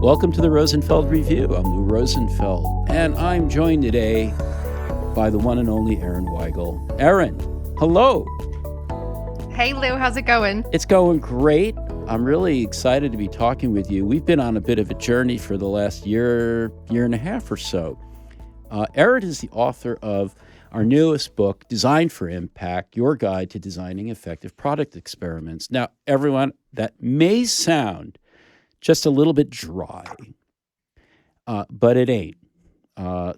Welcome to the Rosenfeld Review. I'm Lou Rosenfeld, and I'm joined today by the one and only Erin Weigel. Erin, hello. Hey, Lou, how's it going? It's going great. I'm really excited to be talking with you. We've been on a bit of a journey for the last year and a half or so. Erin is the author of our newest book, Design for Impact, Your Guide to Designing Effective Product Experiments. Now, everyone, that may sound just a little bit dry, but it ain't.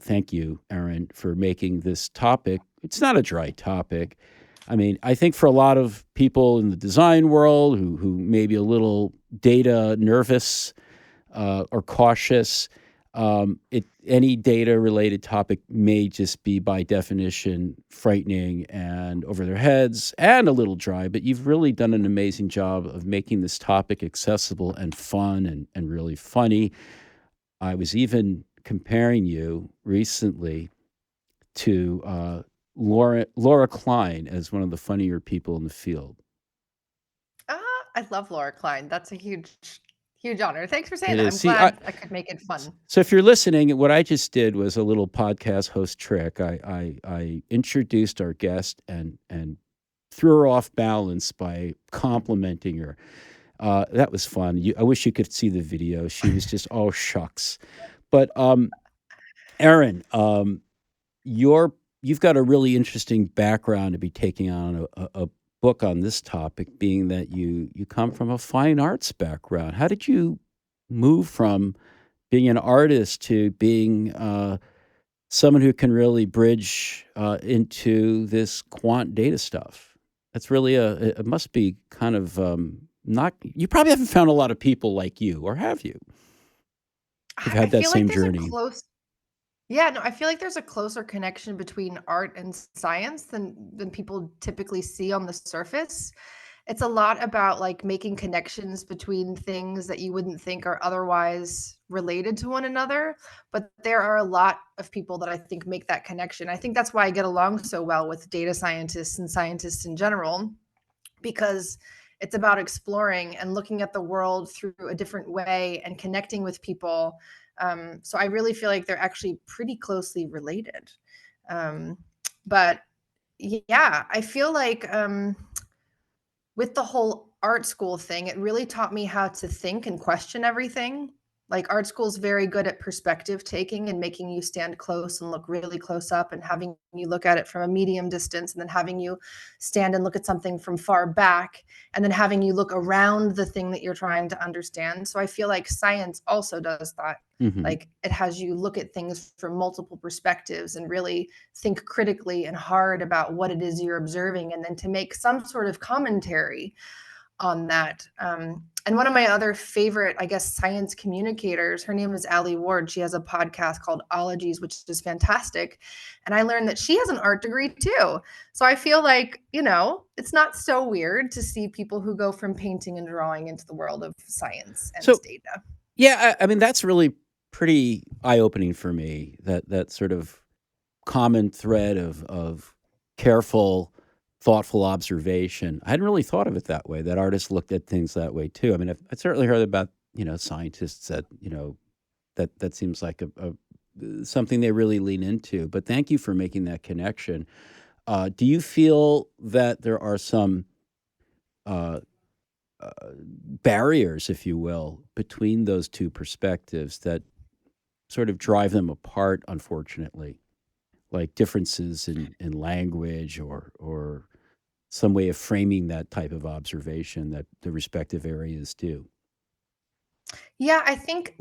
Thank you, Erin, for making this topic. It's not a dry topic. I mean, I think for a lot of people in the design world who may be a little data nervous or cautious, any data-related topic may just be, by definition, frightening and over their heads and a little dry, but you've really done an amazing job of making this topic accessible and fun and really funny. I was even comparing you recently to Laura Klein as one of the funnier people in the field. I love Laura Klein. That's a huge honor. Thanks for saying It that. is. I'm See, glad I could make it fun. So if you're listening, what I just did was a little podcast host trick. I introduced our guest and threw her off balance by complimenting her. That was fun. I wish you could see the video. She was just, oh, shucks. But Erin, you've got a really interesting background to be taking on a book on this topic, being that you come from a fine arts background. How did you move from being an artist to being someone who can really bridge into this quant data stuff? That's really it must be kind of not, you probably haven't found a lot of people like you, or have you? Who've had that same journey. I feel like there's a closer connection between art and science than people typically see on the surface. It's a lot about like making connections between things that you wouldn't think are otherwise related to one another. But there are a lot of people that I think make that connection. I think that's why I get along so well with data scientists and scientists in general, because it's about exploring and looking at the world through a different way and connecting with people. So I really feel like they're actually pretty closely related. But yeah, I feel like with the whole art school thing, it really taught me how to think and question everything. Like art school is very good at perspective taking and making you stand close and look really close up and having you look at it from a medium distance and then having you stand and look at something from far back and then having you look around the thing that you're trying to understand. So I feel like science also does that. Mhm. Like it has you look at things from multiple perspectives and really think critically and hard about what it is you're observing and then to make some sort of commentary on that. And one of my other favorite, I guess, science communicators, her name is Allie Ward. She has a podcast called Ologies, which is fantastic. And I learned that she has an art degree too. So I feel like, it's not so weird to see people who go from painting and drawing into the world of science and data. Yeah, I mean, that's really pretty eye-opening for me, that sort of common thread of careful, thoughtful observation. I hadn't really thought of it that way, that artists looked at things that way too. I mean, I've certainly heard about, scientists that, that seems like a something they really lean into. But thank you for making that connection. Do you feel that there are some barriers, if you will, between those two perspectives that sort of drive them apart, unfortunately? Like differences in language or some way of framing that type of observation that the respective areas do. Yeah, I think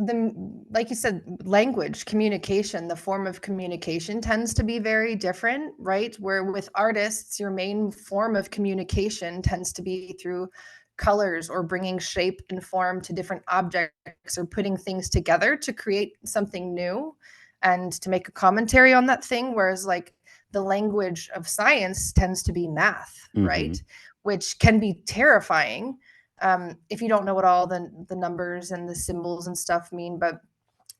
like you said, language, communication, the form of communication tends to be very different, right? Where with artists, your main form of communication tends to be through colors or bringing shape and form to different objects or putting things together to create something new and to make a commentary on that thing. Whereas like the language of science tends to be math, right? Which can be terrifying if you don't know what all the numbers and the symbols and stuff mean. But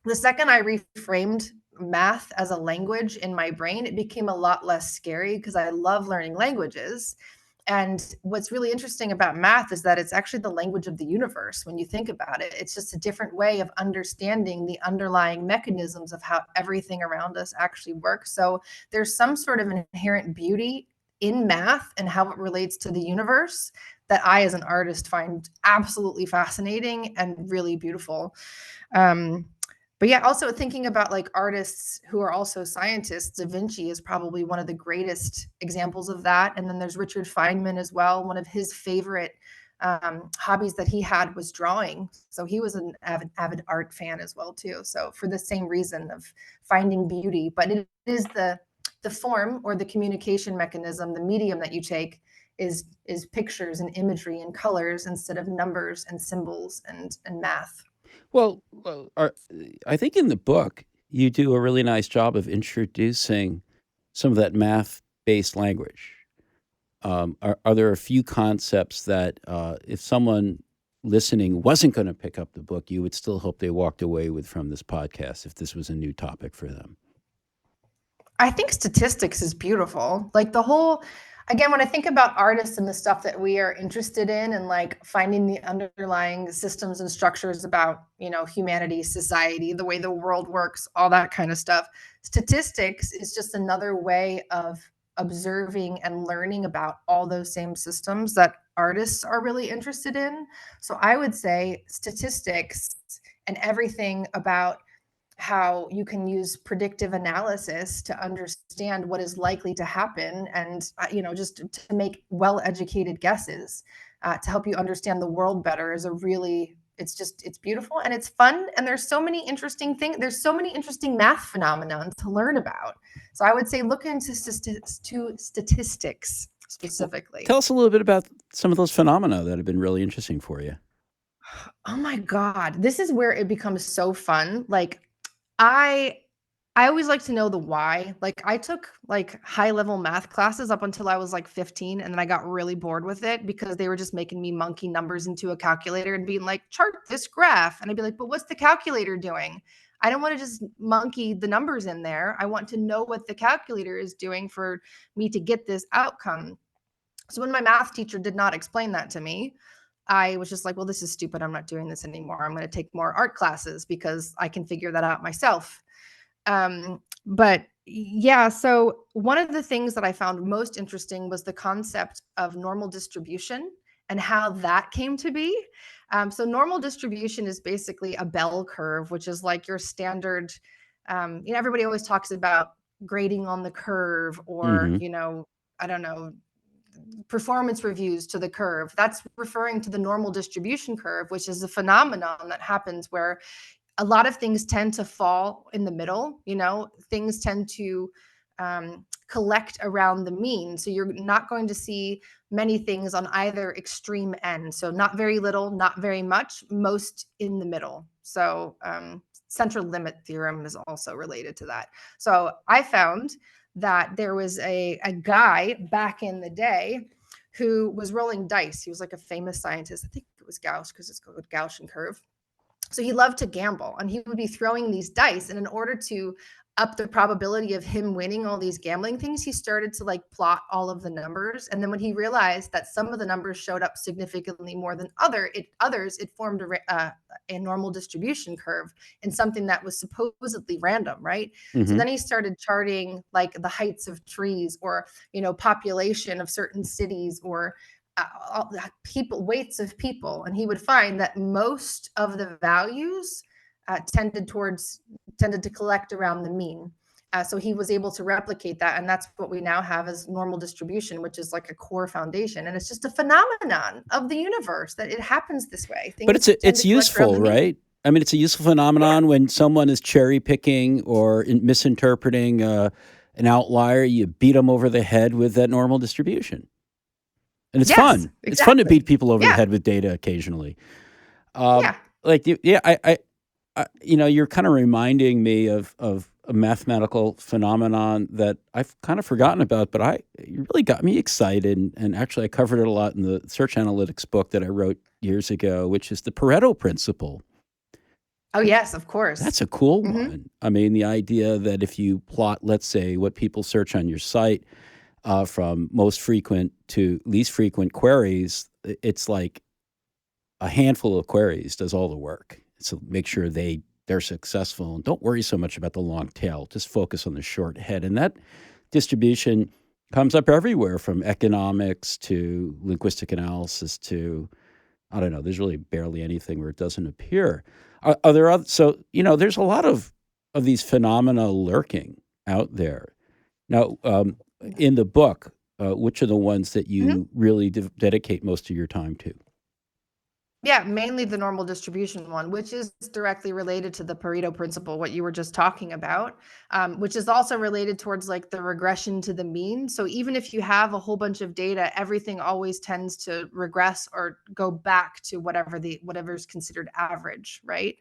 the second I reframed math as a language in my brain, it became a lot less scary because I love learning languages. And what's really interesting about math is that it's actually the language of the universe. When you think about it, it's just a different way of understanding the underlying mechanisms of how everything around us actually works. So there's some sort of inherent beauty in math and how it relates to the universe that I, as an artist, find absolutely fascinating and really beautiful. But yeah, also thinking about like artists who are also scientists, Da Vinci is probably one of the greatest examples of that. And then there's Richard Feynman as well. One of his favorite hobbies that he had was drawing. So he was an avid art fan as well too. So for the same reason of finding beauty, but it is the form or the communication mechanism, the medium that you take is pictures and imagery and colors instead of numbers and symbols and math. Well, I think in the book you do a really nice job of introducing some of that math-based language. Are there a few concepts that if someone listening wasn't going to pick up the book, you would still hope they walked away with from this podcast if this was a new topic for them? I think statistics is beautiful. Like the whole, again, when I think about artists and the stuff that we are interested in and like finding the underlying systems and structures about, humanity, society, the way the world works, all that kind of stuff, statistics is just another way of observing and learning about all those same systems that artists are really interested in. So I would say statistics and everything about how you can use predictive analysis to understand what is likely to happen and just to make well-educated guesses to help you understand the world better is a really it's beautiful and it's fun, and there's so many interesting things, there's so many interesting math phenomena to learn about. So I would say look into statistics specifically. Tell us a little bit about some of those phenomena that have been really interesting for you. Oh my God. This is where it becomes so fun. Like I I always like to know the why. Like I took like high level math classes up until I was like 15, and then I got really bored with it because they were just making me monkey numbers into a calculator and being like, chart this graph. And I'd be like, but what's the calculator doing? I don't want to just monkey the numbers in there. I want to know what the calculator is doing for me to get this outcome. So when my math teacher did not explain that to me, I was just like, well, this is stupid. I'm not doing this anymore. I'm going to take more art classes because I can figure that out myself. But yeah, so one of the things that I found most interesting was the concept of normal distribution and how that came to be. So normal distribution is basically a bell curve, which is like your standard, everybody always talks about grading on the curve or, Hmm. I don't know, performance reviews to the curve. That's referring to the normal distribution curve, which is a phenomenon that happens where a lot of things tend to fall in the middle. Things tend to collect around the mean. So you're not going to see many things on either extreme end. So not very little, not very much, most in the middle. So central limit theorem is also related to that. So I found that there was a guy back in the day who was rolling dice. He was like a famous scientist. I think it was Gauss because it's called Gaussian curve. So he loved to gamble, and he would be throwing these dice. And in order to up the probability of him winning all these gambling things, he started to like plot all of the numbers. And then when he realized that some of the numbers showed up significantly more than others, it formed a normal distribution curve in something that was supposedly random, right? So Hmm. then he started charting like the heights of trees or, population of certain cities or weights of people, and he would find that most of the values tended to collect around the mean. So he was able to replicate that, and that's what we now have as normal distribution, which is like a core foundation. And it's just a phenomenon of the universe that it happens this way. But Things it's tend to it's collect around useful, the mean. right? I mean, it's a useful Yeah. phenomenon when someone is cherry picking or misinterpreting an outlier. You beat them over the head with that normal distribution, and it's Yes, fun. It's fun to exactly. beat people over the Yeah. head with data occasionally. Um, Yeah. yeah, you're kind of reminding me of a mathematical phenomenon that I've kind of forgotten about, but you really got me excited. And actually, I covered it a lot in the search analytics book that I wrote years ago, which is the Pareto principle. Oh, yes, of course. That's a cool Hmm. one. I mean, the idea that if you plot, let's say, what people search on your site from most frequent to least frequent queries, it's like a handful of queries does all the work. So make sure they're successful, and don't worry so much about the long tail. Just focus on the short head. And that distribution comes up everywhere, from economics to linguistic analysis to, I don't know, there's really barely anything where it doesn't appear. Are there other, so, there's a lot of these phenomena lurking out there. Now, in the book, which are the ones that you really dedicate most of your time to? Yeah, mainly the normal distribution one, which is directly related to the Pareto principle, what you were just talking about, which is also related towards like the regression to the mean. So even if you have a whole bunch of data, everything always tends to regress or go back to whatever's considered average, right?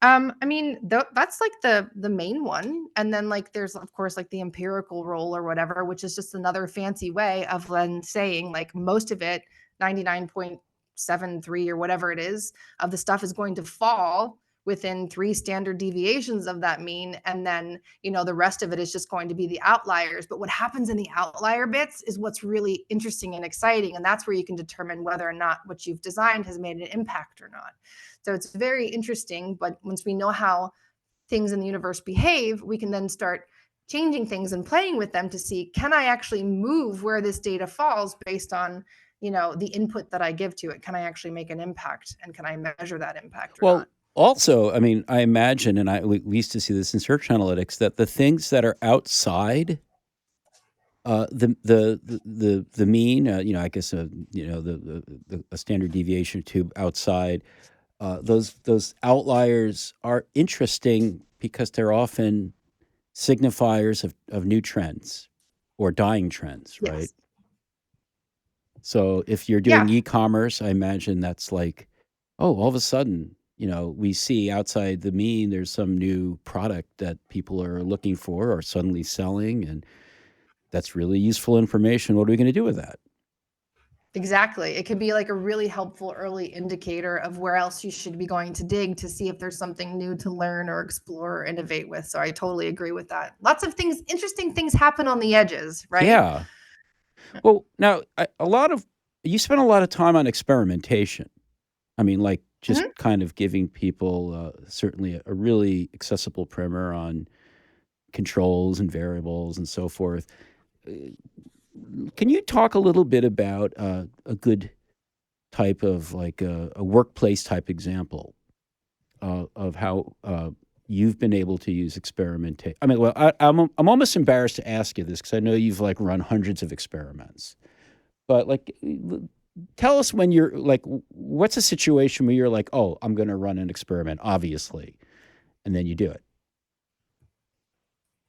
I mean, that's like the main one, and then like there's of course like the empirical role or whatever, which is just another fancy way of then saying like most of it, 99.73 or whatever it is of the stuff is going to fall within 3 standard deviations of that mean, and then the rest of it is just going to be the outliers. But what happens in the outlier bits is what's really interesting and exciting, and that's where you can determine whether or not what you've designed has made an impact or not. So it's very interesting, but once we know how things in the universe behave, we can then start changing things and playing with them to see, can I actually move where this data falls based on the input that I give to it? Can I actually make an impact, and can I measure that impact or Well, not? also, I mean, I imagine, and we used to see this in search analytics, that the things that are outside the mean, I guess, a standard deviation or two outside, those outliers are interesting because they're often signifiers of new trends or dying trends, right? Yes. So if you're doing Yeah, e-commerce, I imagine that's like, oh, all of a sudden, we see outside the mean, there's some new product that people are looking for or suddenly selling, and that's really useful information. What are we going to do with that? exactly. It could be like a really helpful early indicator of where else you should be going to dig to see if there's something new to learn or explore or innovate with. So I totally agree with that. Lots of things, interesting things happen on the edges, right? Yeah. Well, now you spend a lot of time on experimentation. I mean, like just Mhm. kind of giving people certainly a really accessible primer on controls and variables and so forth. Uh, Can you talk a little bit about a good type of like a workplace type example of how you've been able to use experimentation? I mean, well, I'm almost embarrassed to ask you this because I know you've like run hundreds of experiments, but like, tell us when you're like, what's a situation where you're like, oh, I'm going to run an experiment, obviously, and then you do it.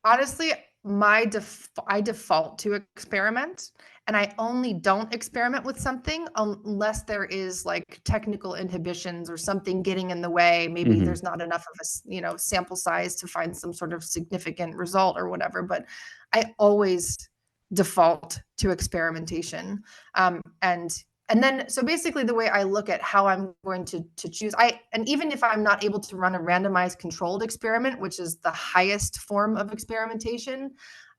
Honestly, I default to experiment, and I only don't experiment with something unless there is like technical inhibitions or something getting in the way. Maybe Hmm. there's not enough of a sample size to find some sort of significant result or whatever. But I always default to experimentation, and then so basically the way I look at how I'm going to choose, and even if I'm not able to run a randomized controlled experiment, which is the highest form of experimentation,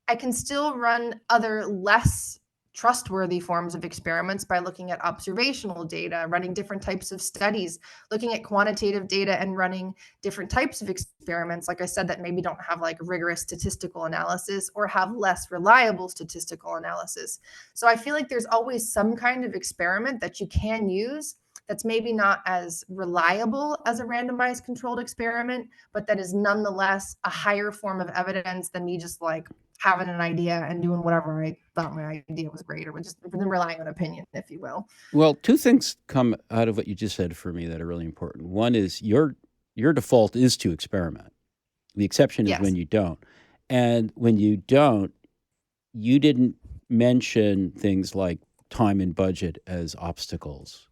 I can still run other less trustworthy forms of experiments by looking at observational data, running different types of studies, looking at quantitative data and running different types of experiments, like I said, that maybe don't have like rigorous statistical analysis or have less reliable statistical analysis. So I feel like there's always some kind of experiment that you can use that's maybe not as reliable as a randomized controlled experiment, but that is nonetheless a higher form of evidence than me just like having an idea and doing whatever I thought my idea was great, or just relying on opinion, if you will. Well, two things come out of what you just said for me that are really important. One is your default is to experiment. The exception is when Yes. you don't. And when you don't, you didn't mention things like time and budget as obstacles.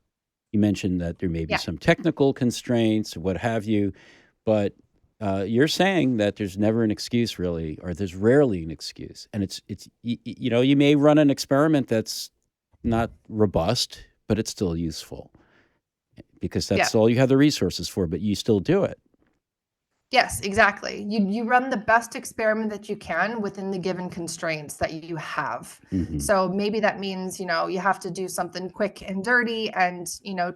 You mentioned that there may be Yeah. some technical constraints, what have you, but you're saying that there's never an excuse really, or there's rarely an excuse, and you may run an experiment that's not robust, but it's still useful because Yeah. that's all you have the resources for, but you still do it. Yes, exactly. You run the best experiment that you can within the given constraints that you have. Hmm. So maybe that means, you have to do something quick and dirty and,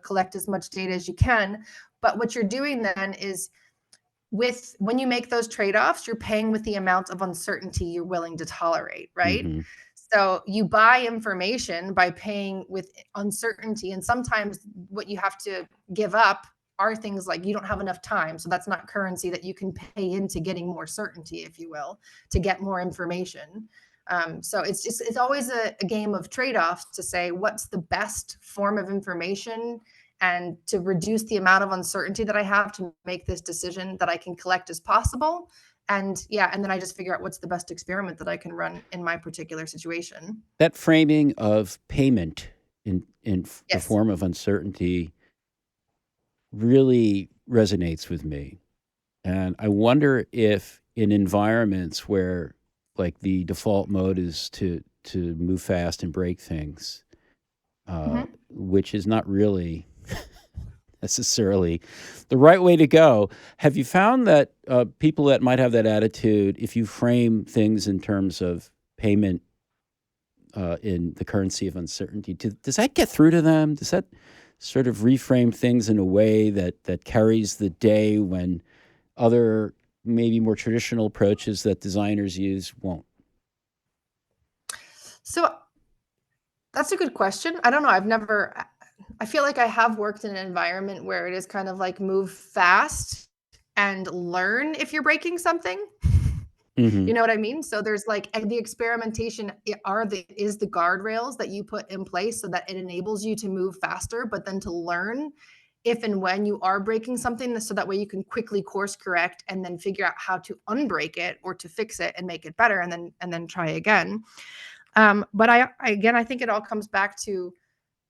collect as much data as you can. But what you're doing then is when you make those trade-offs, you're paying with the amount of uncertainty you're willing to tolerate, right? Hmm. So you buy information by paying with uncertainty. And sometimes what you have to give up are things like you don't have enough time. So that's not currency that you can pay into getting more certainty, if you will, to get more information. So it's always a game of trade-offs to say what's the best form of information and to reduce the amount of uncertainty that I have to make this decision that I can collect as possible. And yeah, and then I just figure out what's the best experiment that I can run in my particular situation. That framing of payment in the Yes. form of uncertainty really resonates with me. And I wonder if in environments where like the default mode is to move fast and break things, Mhm. which is not really necessarily the right way to go. Have you found that people that might have that attitude, if you frame things in terms of payment in the currency of uncertainty, does that get through to them? Does that sort of reframe things in a way that carries the day when other maybe more traditional approaches that designers use won't? So that's a good question. I don't know. I feel like I have worked in an environment where it is kind of like move fast and learn if you're breaking something. Hmm. You know what I mean? So there's like the experimentation is the guardrails that you put in place so that it enables you to move faster, but then to learn if and when you are breaking something, so that way you can quickly course correct and then figure out how to unbreak it or to fix it and make it better and then try again. But again, I think it all comes back to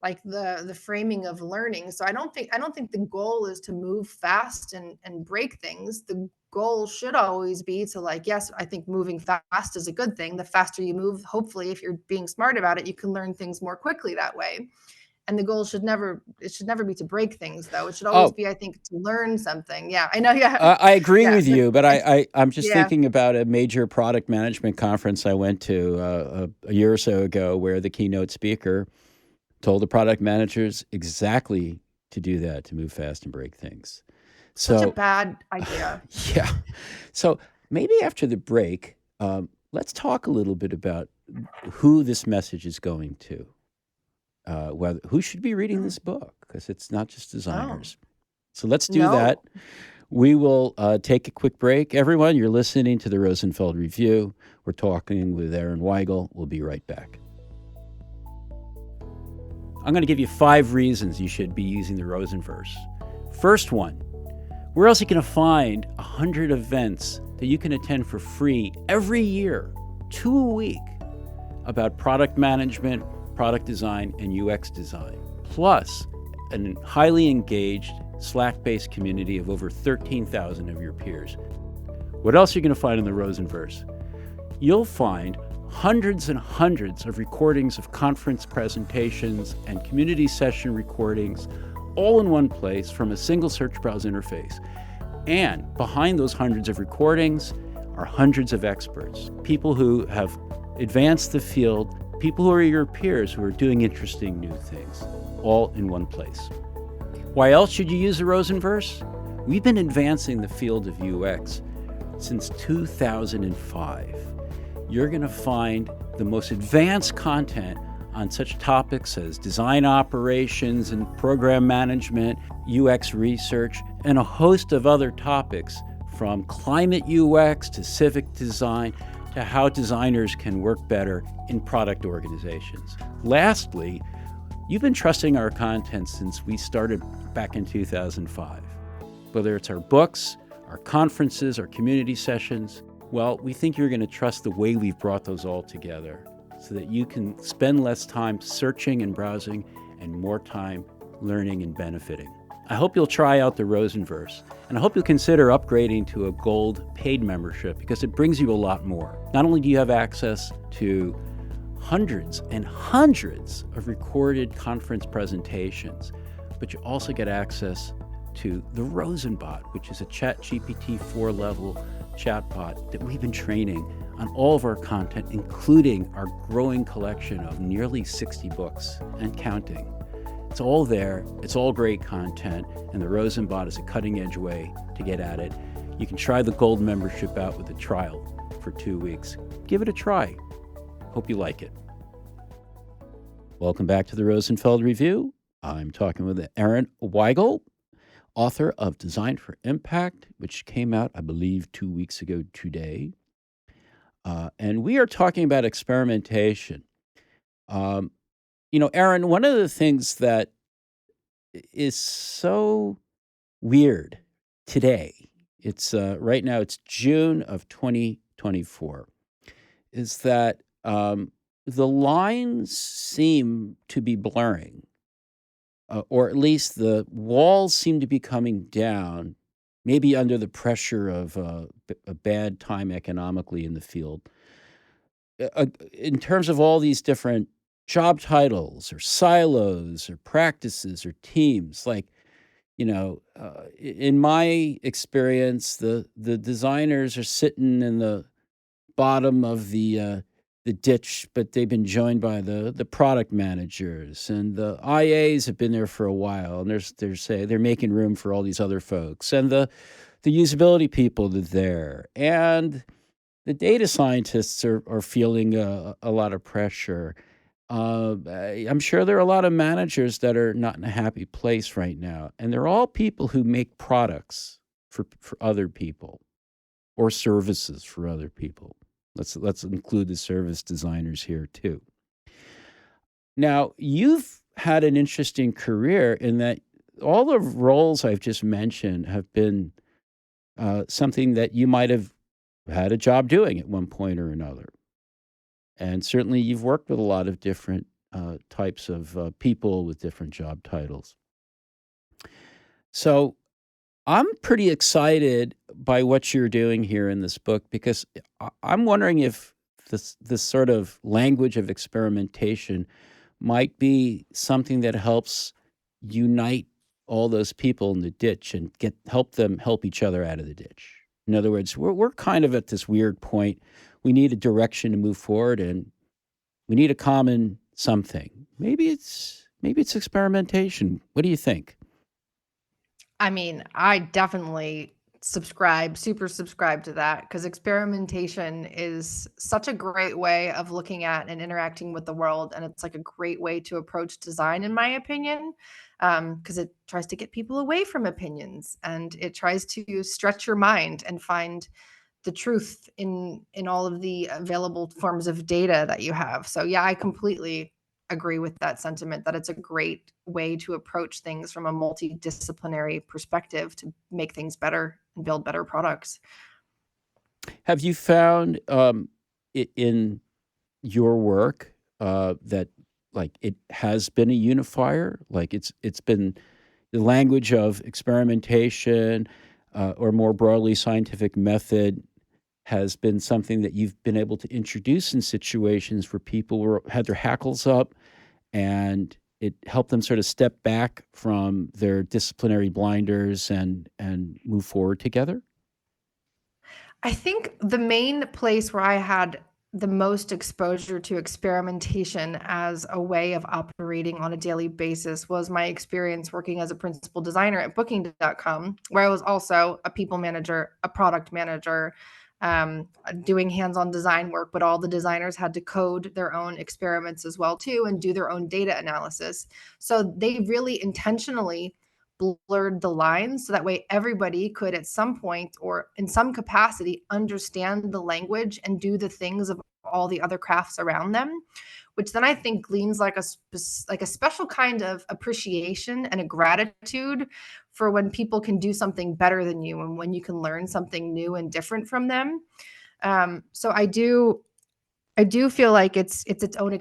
like the framing of learning. So I don't think the goal is to move fast and break things. The goal should always be to, like, yes, I think moving fast is a good thing. The faster you move, hopefully, if you're being smart about it, you can learn things more quickly that way. And the goal should never be to break things, though. It should always Oh, be, I think, to learn something. Yeah, I know. Yeah, I agree yeah, with you, but it's I'm just yeah. thinking about a major product management conference I went to a year or so ago where the keynote speaker told the product managers exactly to do that, to move fast and break things. Such a So, bad idea. yeah. So maybe after the break, let's talk a little bit about who this message is going to. Whether who should be reading Mm. this book, because it's not just Oh designers. So let's do no. that. We will take a quick break. Everyone, you're listening to the Rosenfeld Review. We're talking with Erin Weigel. We'll be right back. I'm going to give you 5 reasons you should be using the Rosenverse. First one, where else are you going to find 100 events that you can attend for free every year, 2 a week, about product management, product design, and UX design, plus a highly engaged Slack-based community of over 13,000 of your peers. What else are you going to find in the Rosenverse? You'll find hundreds and hundreds of recordings of conference presentations and community session recordings, all in one place from a single search browser interface. And behind those hundreds of recordings are hundreds of experts, people who have advanced the field, people who are your peers who are doing interesting new things, all in one place. Why else should you use the Rosenverse? We've been advancing the field of UX since 2005. You're going to find the most advanced content on such topics as design operations and program management, UX research, and a host of other topics from climate UX to civic design to how designers can work better in product organizations. Lastly, you've been trusting our content since we started back in 2005. Whether it's our books, our conferences, our community sessions, well, we think you're going to trust the way we've brought those all together so that you can spend less time searching and browsing and more time learning and benefiting. I hope you'll try out the Rosenverse, and I hope you'll consider upgrading to a gold paid membership because it brings you a lot more. Not only do you have access to hundreds and hundreds of recorded conference presentations, but you also get access to the Rosenbot, which is a ChatGPT 4 level chatbot that we've been training on all of our content, including our growing collection of nearly 60 books and counting. It's all there, it's all great content, and the Rosenbot is a cutting-edge way to get at it. You can try the gold membership out with a trial for 2 weeks. Give it a try. Hope you like it. Welcome back to the Rosenfeld Review. I'm talking with Erin Weigel, author of Design for Impact, which came out, I believe, 2 weeks ago today. And we are talking about experimentation. Erin, one of the things that is so weird today, it's right now, it's June of 2024, is that the lines seem to be blurring, or at least the walls seem to be coming down, maybe under the pressure of a bad time economically in the field. In terms of all these different job titles or silos or practices or teams, like, in my experience, the designers are sitting in the bottom of the ditch, but they've been joined by the product managers, and the IAs have been there for a while, and they're making room for all these other folks, and the usability people are there, and the data scientists are feeling a lot of pressure. I'm sure there are a lot of managers that are not in a happy place right now, and they're all people who make products for other people or services for other people. Let's include the service designers here too. Now, you've had an interesting career in that all the roles I've just mentioned have been something that you might have had a job doing at one point or another. And certainly you've worked with a lot of different types of people with different job titles. So I'm pretty excited by what you're doing here in this book, because I'm wondering if this sort of language of experimentation might be something that helps unite all those people in the ditch and help them help each other out of the ditch. In other words, we're kind of at this weird point. We need a direction to move forward, and we need a common something. Maybe it's experimentation. What do you think? I mean, I definitely super subscribe to that, because experimentation is such a great way of looking at and interacting with the world. And it's like a great way to approach design, in my opinion, because it tries to get people away from opinions, and it tries to stretch your mind and find the truth in all of the available forms of data that you have. So yeah, I completely agree with that sentiment, that it's a great way to approach things from a multidisciplinary perspective to make things better and build better products. Have you found in your work that, like, it has been a unifier? Like, it's been the language of experimentation, or more broadly scientific method, has been something that you've been able to introduce in situations where people had their hackles up, and it helped them sort of step back from their disciplinary blinders and move forward together? I think the main place where I had the most exposure to experimentation as a way of operating on a daily basis was my experience working as a principal designer at Booking.com, where I was also a people manager, a product manager, doing hands-on design work, but all the designers had to code their own experiments as well too, and do their own data analysis. So they really intentionally blurred the lines so that way everybody could at some point or in some capacity understand the language and do the things of all the other crafts around them, which then I think gleans like a special kind of appreciation and a gratitude for when people can do something better than you and when you can learn something new and different from them. So I do feel like it's its own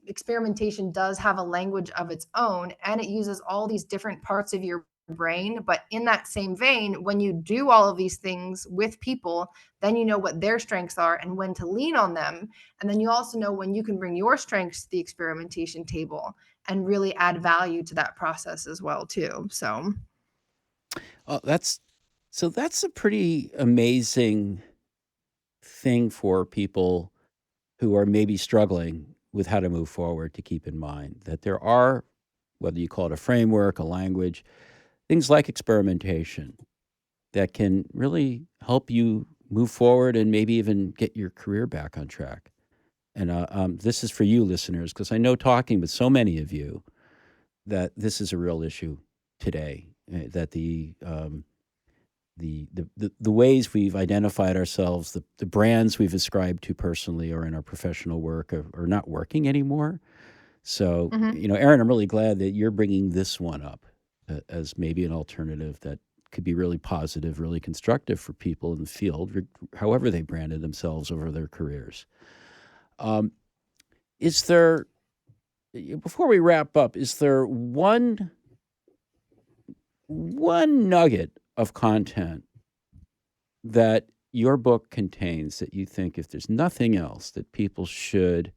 experimentation does have a language of its own, and it uses all these different parts of your brain. But in that same vein, when you do all of these things with people, then you know what their strengths are and when to lean on them. And then you also know when you can bring your strengths to the experimentation table and really add value to that process as well too. So That's so that's a pretty amazing thing for people who are maybe struggling with how to move forward to keep in mind that there are, whether you call it a framework, a language, things like experimentation that can really help you move forward and maybe even get your career back on track. And this is for you listeners, because I know talking with so many of you that this is a real issue today. That the ways we've identified ourselves, the brands we've ascribed to personally or in our professional work are not working anymore. So, Mhm. Erin, I'm really glad that you're bringing this one up as maybe an alternative that could be really positive, really constructive for people in the field, however they branded themselves over their careers. Um, is there, before we wrap up, is there one nugget of content that your book contains that you think, if there's nothing else, that people should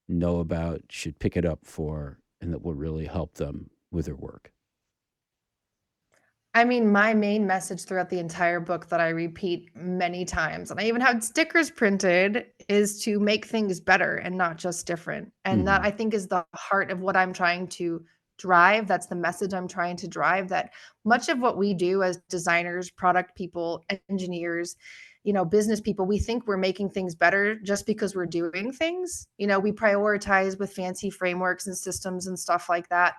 know about, should pick it up for, and that will really help them with their work? I mean, my main message throughout the entire book that I repeat many times, and I even had stickers printed, is to make things better and not just different. And that Hmm. I think is the heart of what I'm trying to drive. That's the message I'm trying to drive, that much of what we do as designers, product people, engineers, business people, we think we're making things better just because we're doing things. We prioritize with fancy frameworks and systems and stuff like that.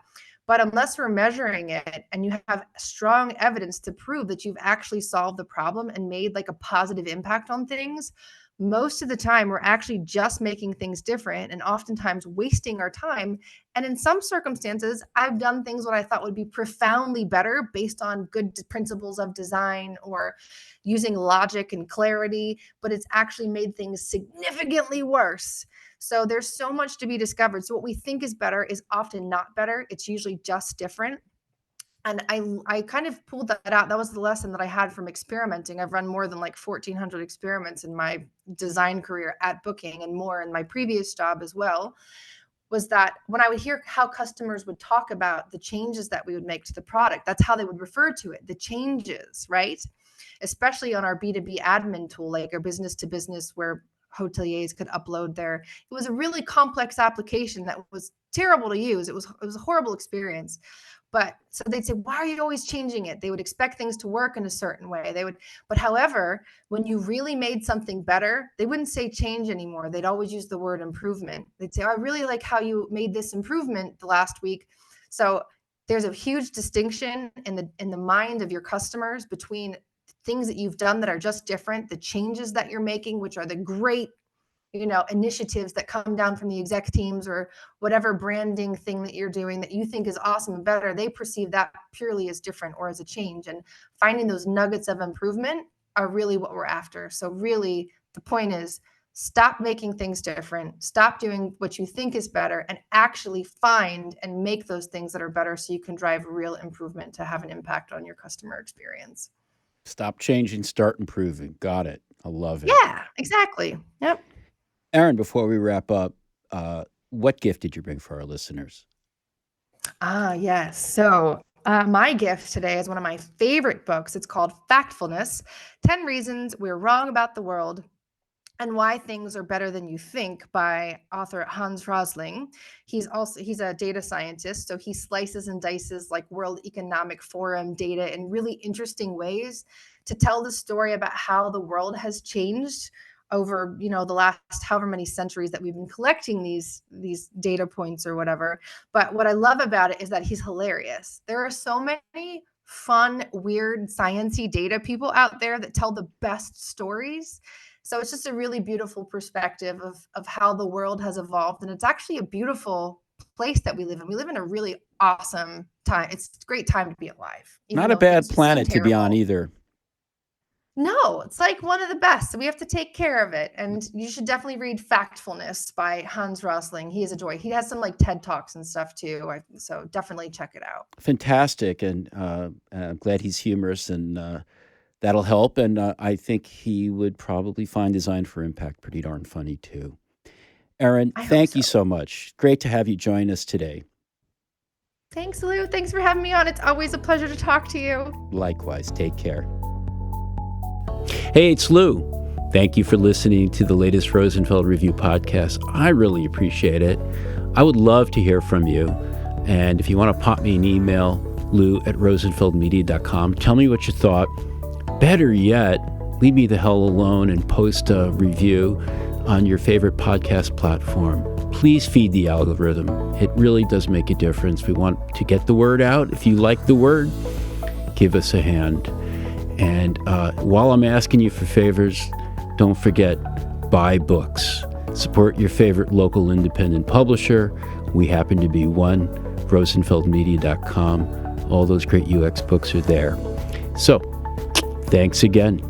But unless we're measuring it and you have strong evidence to prove that you've actually solved the problem and made like a positive impact on things, most of the time we're actually just making things different and oftentimes wasting our time. And in some circumstances, I've done things what I thought would be profoundly better based on good principles of design or using logic and clarity, but it's actually made things significantly worse. So there's so much to be discovered. So what we think is better is often not better. It's usually just different. And I kind of pulled that out. That was the lesson that I had from experimenting. I've run more than like 1,400 experiments in my design career at Booking and more in my previous job as well. Was that when I would hear how customers would talk about the changes that we would make to the product, that's how they would refer to it, the changes, right? Especially on our B2B admin tool, like our business to business, where hoteliers could upload their, it was a really complex application that was terrible to use. It was a horrible experience. But so they'd say, why are you always changing it? They would expect things to work in a certain way. But however, when you really made something better, they wouldn't say change anymore. They'd always use the word improvement. They'd say, oh, I really like how you made this improvement the last week. So there's a huge distinction in the mind of your customers between things that you've done that are just different, the changes that you're making, which are the great initiatives that come down from the exec teams or whatever branding thing that you're doing that you think is awesome and better. They perceive that purely as different or as a change, and finding those nuggets of improvement are really what we're after. So really the point is, stop making things different, stop doing what you think is better, and actually find and make those things that are better so you can drive real improvement to have an impact on your customer experience. Stop changing, start improving. Got it. I love it. Yeah, exactly. Yep. Erin, before we wrap up, what gift did you bring for our listeners? Yes. So, my gift today is one of my favorite books. It's called Factfulness: 10 Reasons We're Wrong About the World and Why Things Are Better Than You Think, by author Hans Rosling. He's a data scientist, so he slices and dices like World Economic Forum data in really interesting ways to tell the story about how the world has changed over the last however many centuries that we've been collecting these data points or whatever. But what I love about it is that he's hilarious. There are so many fun, weird, sciencey data people out there that tell the best stories. So it's just a really beautiful perspective of how the world has evolved. And it's actually a beautiful place that we live in. We live in a really awesome time. It's a great time to be alive, even Not a though bad things seem planet to be on terrible. either. No, it's like one of the best. So we have to take care of it. And you should definitely read Factfulness by Hans Rosling. He is a joy. He has some like TED Talks and stuff too. So definitely check it out. Fantastic. And I'm glad he's humorous, and that'll help. And I think he would probably find Design for Impact pretty darn funny too. Erin, I hope thank so. you so much. Great to have you join us today. Thanks, Lou. Thanks for having me on. It's always a pleasure to talk to you. Likewise. Take care. Hey, it's Lou. Thank you for listening to the latest Rosenfeld Review podcast. I really appreciate it. I would love to hear from you. And if you want to pop me an email, lou@rosenfeldmedia.com, tell me what you thought. Better yet, leave me the hell alone and post a review on your favorite podcast platform. Please feed the algorithm. It really does make a difference. We want to get the word out. If you like the word, give us a hand. And while I'm asking you for favors, don't forget, buy books. Support your favorite local independent publisher. We happen to be one, rosenfeldmedia.com. All those great UX books are there. So, thanks again.